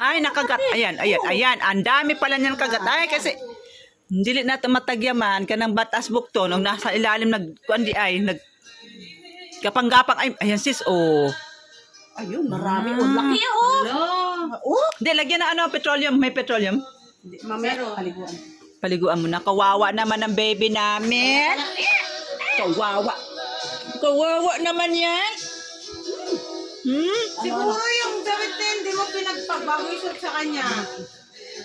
Ay, nakagat. Ayan. Ang dami pala niyan kagat. Ay, kasi dili na matagyaman kanang batas bukto nung nasa ilalim nagkuandi ay nag kapang-gapang ay ayan sis oh. Ayun, marami. Oh, laki oh. Oh. Hindi lagyan na ano petroleum, may petroleum. Mamero. Paliguan. Paliguan mo na. Kawawa naman ang baby namin. Kawawa. Kawawa naman yan. Siguro yung damit na hindi mo pinagpagbawisot sa kanya.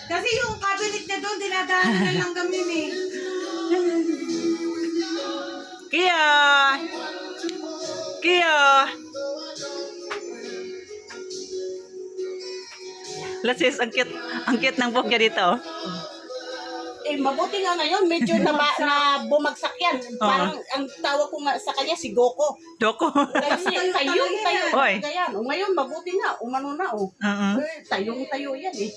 Kasi yung cabinet niya doon, dinadaanan na lang kami eh. Kaya. Lasis, ang cute ng buhok niya dito. Eh, mabuti nga ngayon, medyo na bumagsak yan. Parang ang tawag ko nga sa kanya, si Goko. Doko. Kasi tayo. Hoy. Ganyan. O, ngayon, mabuti nga, umano na oh. Eh, tayong-tayo yan eh.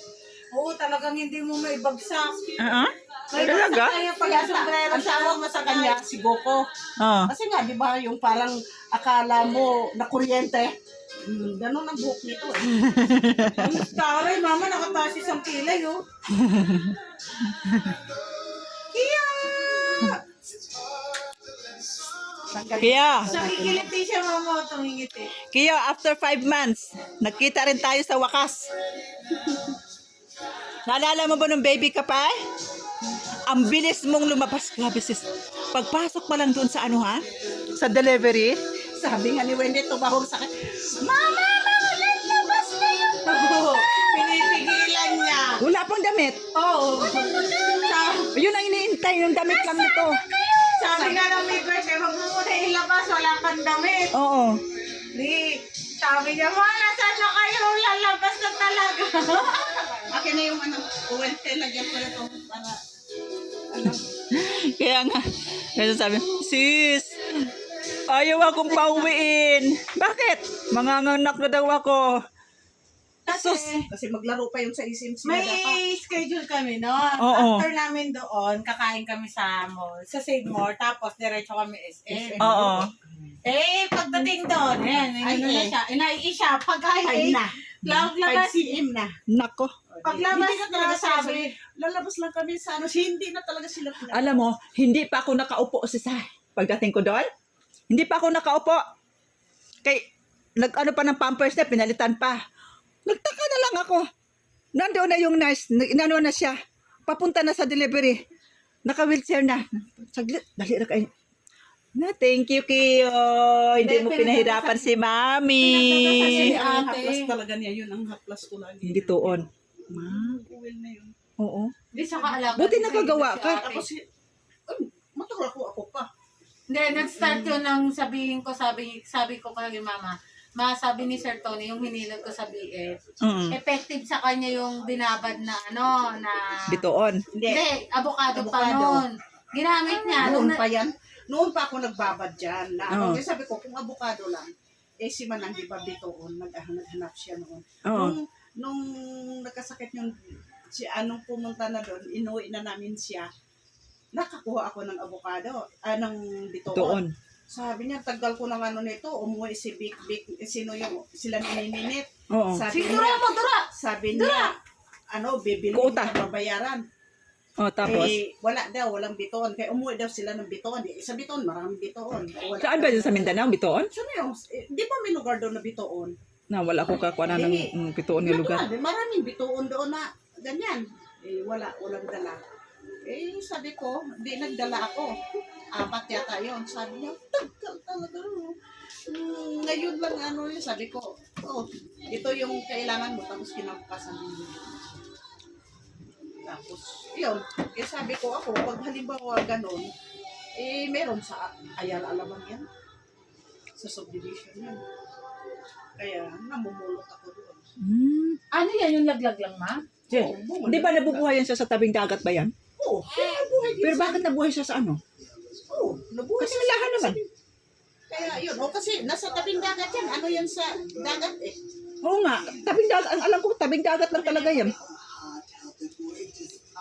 Oo, talagang hindi mo may bagsak. Talaga? Kaya pag Kaya sombrero ang tawag mo sa kanya, si Goko. Oo. Kasi nga, di ba, yung parang akala mo na kuryente. Ganon ang buhok nito eh. ang taray, mama, nakataas isang kilay oh. Kaya, Nakikiliti siya, mama, tumingiti. Kaya after 5 months, nagkita rin tayo sa wakas. Naalala mo ba nung baby ka pa? Ang bilis mong lumabas. Grabe sis. Pagpasok pa lang doon sa ano ha? Sa delivery. Sabi nga ni Wendy, tumahong sa akin, Mama, lalabas na yung Oo, pinipigilan niya. Wala pang damit. Oo. Yun ang iniintay. Yung damit lang nito. Sabi nga ng midwife, wag mo muna ilabas, wala kang damit. Oo. Sabi niya, wala, saan na kayo? Lalabas na talaga. akin na yung ano, uwente, lagyan ko na ito para, ano, Kaya nga. Kaya sabi, sis, ayaw akong pauwiin. Bakit? Manganganak na daw ako. kasi maglaro pa yung sa Sims na dapat. May schedule kami, no? Oo. After namin doon, kakain kami sa mall, sa Save More, tapos diretso kami SM. Oo. Eh, pagdating doon, ayan, Ay, na eh. siya, inai siya, Ay pagkain, na. laglabas, 5 cm na. Nako. paglabas Hindi na talaga na sabi, sabi, lalabas lang kami sa ano, hindi na talaga sila pinag- Alam mo, hindi pa ako nakaupo si Sai. Pagdating ko doon, hindi pa ako nakaupo. Kay, nag-ano pa ng pampers na, pinalitan pa. Nagtaka na lang ako. Nandoon na yung nurse, inano na siya. Papunta na sa delivery. Naka-wheelchair na. Saglit, dali na kayo. Na, thank you, Kiyo. Hindi mo pinahirapan si Mami. Kasi ang Ate. haplas talaga niya, yun ang haplas ko lagi. Hindi tuon. Uwil na yun. Oo. Hindi siya kaalaga. Buti nakagawa ka. Tapos, matagal ako pa. Hindi, nag-start yun nang sabihin ko, sabi ko kay mama, sabi ni Sir Tony, yung hinilot ko sa BF, effective sa kanya yung binabad na ano, na... Bitoon. Hindi, avocado pa Avocado. noon. Ginamit niya. Noon Nung pa yan. Noon pa ako nagbabad dyan. Na, Oo. Kaya sabi ko, kung avocado lang, eh si Manang di ba bitoon, naghanap siya noon. Oo. Nung nagkasakit yung, si anong pumunta na doon, inuwi na namin siya, nakakuha ako ng avocado, ng bitoon. Bitoon. Sabi niya, tagal ko ng ano nito, umuwi si Big, sino yung, sila Nininit. Oo. Sabi Siguro niya, mo, Dura. sabi niya, ano, bibili Kuta. niya babayaran. Oh, tapos? Eh, wala daw, walang bitoon. Kaya umuwi daw sila ng bitoon. Sa bitoon, maraming bitoon. Wala Saan ba yun sa Mindanao? Bitoon? Saan yung, di ba may lugar doon na bitoon? Na wala ko kakuha na ng bitoon ng lugar. Natural, maraming bitoon doon na ganyan. Eh, walang dala. Eh, sabi ko, di nagdala ako. 4 yata yun. Sabi niya, tagal talaga. Ngayon lang ano yun. Sabi ko, ito yung kailangan mo. Tapos kinabukasan mo. Tapos, yun. Kaya sabi ko ako, pag halimbawa ganun, eh, meron sa Ayala Alaman yan. Sa subdivision yan. Kaya, namumulot ako doon. Ano yan, yung laglag lang, ma? Di ba nabubuhay yan siya sa tabing dagat ba yan? Oo, nabuhay din Pero sa- bakit nabuhay siya sa ano? Oo, nabuhay Kasi siya malahan naman. Kaya yun, kasi nasa tabing dagat yan. Ano yan sa dagat eh? Oo nga, tabing dagat. Ang alam ko, tabing dagat lang talaga yan.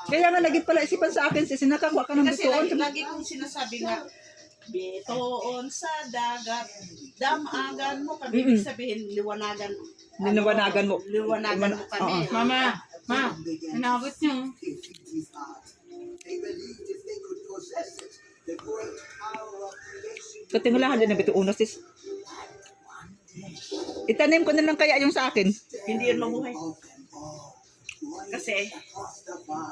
Kaya nga naging pala isipan sa akin, sinakakuha ka ng Kasi bitoon. lagi kong sinasabi nga, bitoon sa dagat, damagan mo kami. Ibig sabihin, liwanagan. Liwanagan mo. Liwanagan mo kami. Oo. Mama, inabot niyo. Katingalahan din na bito uno sis. Itanim ko na lang kaya yung sa akin. Hindi yun mabuhay. Kasi,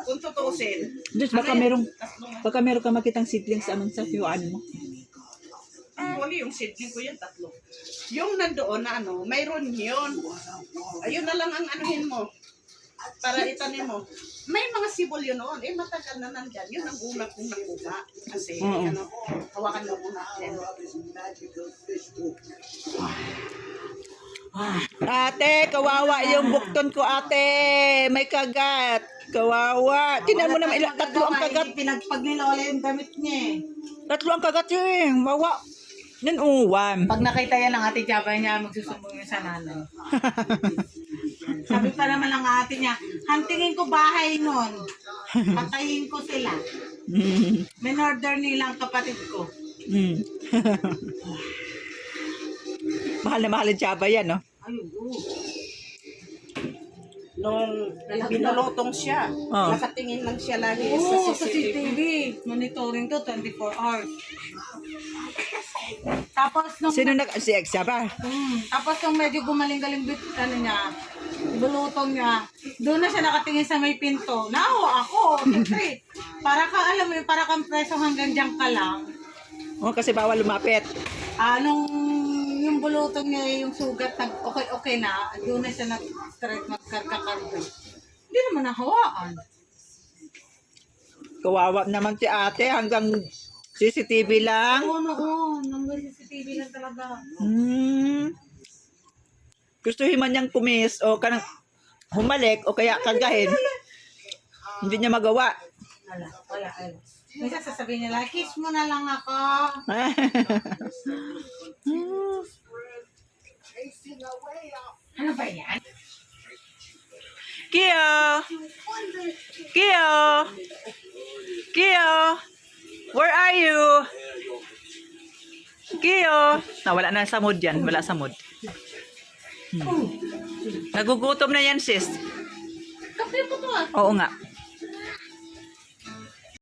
kung tutusin, Diyos, baka meron ka makitang seedlings anong sa fiyuan mo. Wali yung seedling ko yan, 3. Yung nandoon na mayroon yun. Ayun na lang ang anuhin mo. Para itanim mo. May mga sibol yun noon. Matagal na nandyan. Yun ang una kong nakuha. Kasi, hawakan mo muna. Ate, kawawa yung bukton ko, ate. May kagat. Kawawa. Tingnan mo naman, tatlo ang kagat. Pinagpag ni Lola yung damit niya eh. Tatlo ang kagat yun. Wawa. Yan uwan. Pag nakita yan ng ate Java niya, magsusumbong yun sa nanay. Sabi pa naman ng ate niya, hantingin ko bahay nun. Patayin ko sila. Minorder nilang kapatid ko. Mahal na mahal ang Java yan, no? Ayun, Nung binulotong siya, nakatingin lang siya lagi Oo, sa sa CCTV. CCTV. Monitoring to 24 hours. Tapos nung Sino si Java? tapos nung medyo gumaling-galing bit niya, bulutong niya, doon na siya nakatingin sa may pinto. Nawa ako, siyempre. Para ka, alam mo yun, para kang preso hanggang diyan ka lang. Kasi bawal lumapit. Nung yung bulutong niya, yung sugat, okay na, doon na siya nag-straight magkarga-karga. Hindi naman nahawaan. Kawawa naman si ate hanggang CCTV lang. Oo, noon. Hanggang CCTV lang talaga. Gustuhin man niyang kumis o kanang humalik o kaya kagahin. Hindi niya magawa. Wala. Minsan sasabihin nila, kiss mo na lang ako. Ano ba yan? Kio! Kio! Kio! Where are you? Kio! Wala na sa mood yan. Wala sa mood. Nagugutom na yan, sis. Kape po to ah. Oo nga.